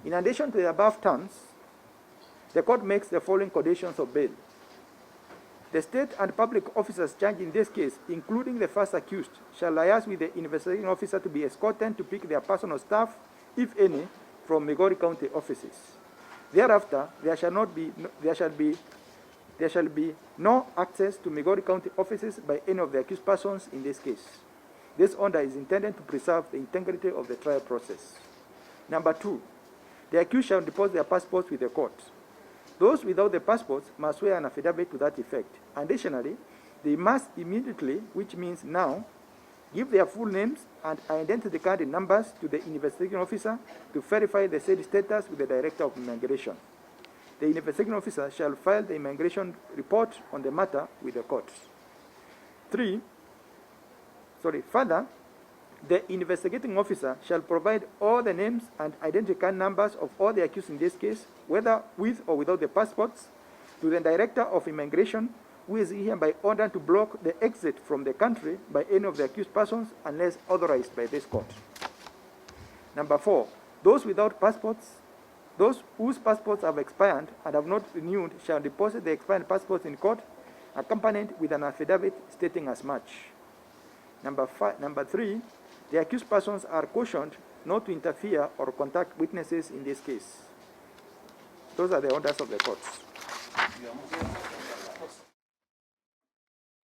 In addition to the above terms, the court makes the following conditions of bail. The state and public officers charged in this case, including the first accused, shall liaise with the investigating officer to be escorted to pick their personal staff, if any, from Migori County offices. Thereafter, there shall be no access to Migori County offices by any of the accused persons in this case. This order is intended to preserve the integrity of the trial process. Number 2, the accused shall deposit their passports with the court. Those without the passports must swear an affidavit to that effect. Additionally, they must immediately, which means now, give their full names and identity card numbers to the investigating officer to verify the said status with the Director of Immigration. The investigating officer shall file the immigration report on the matter with the court. Further, the investigating officer shall provide all the names and identity card numbers of all the accused in this case, whether with or without the passports, to the Director of Immigration, who is hereby ordered to block the exit from the country by any of the accused persons unless authorized by this court. Number 4, those without passports, those whose passports have expired and have not renewed shall deposit the expired passports in court, accompanied with an affidavit stating as much. Number 3, the accused persons are cautioned not to interfere or contact witnesses in this case. Those are the orders of the courts.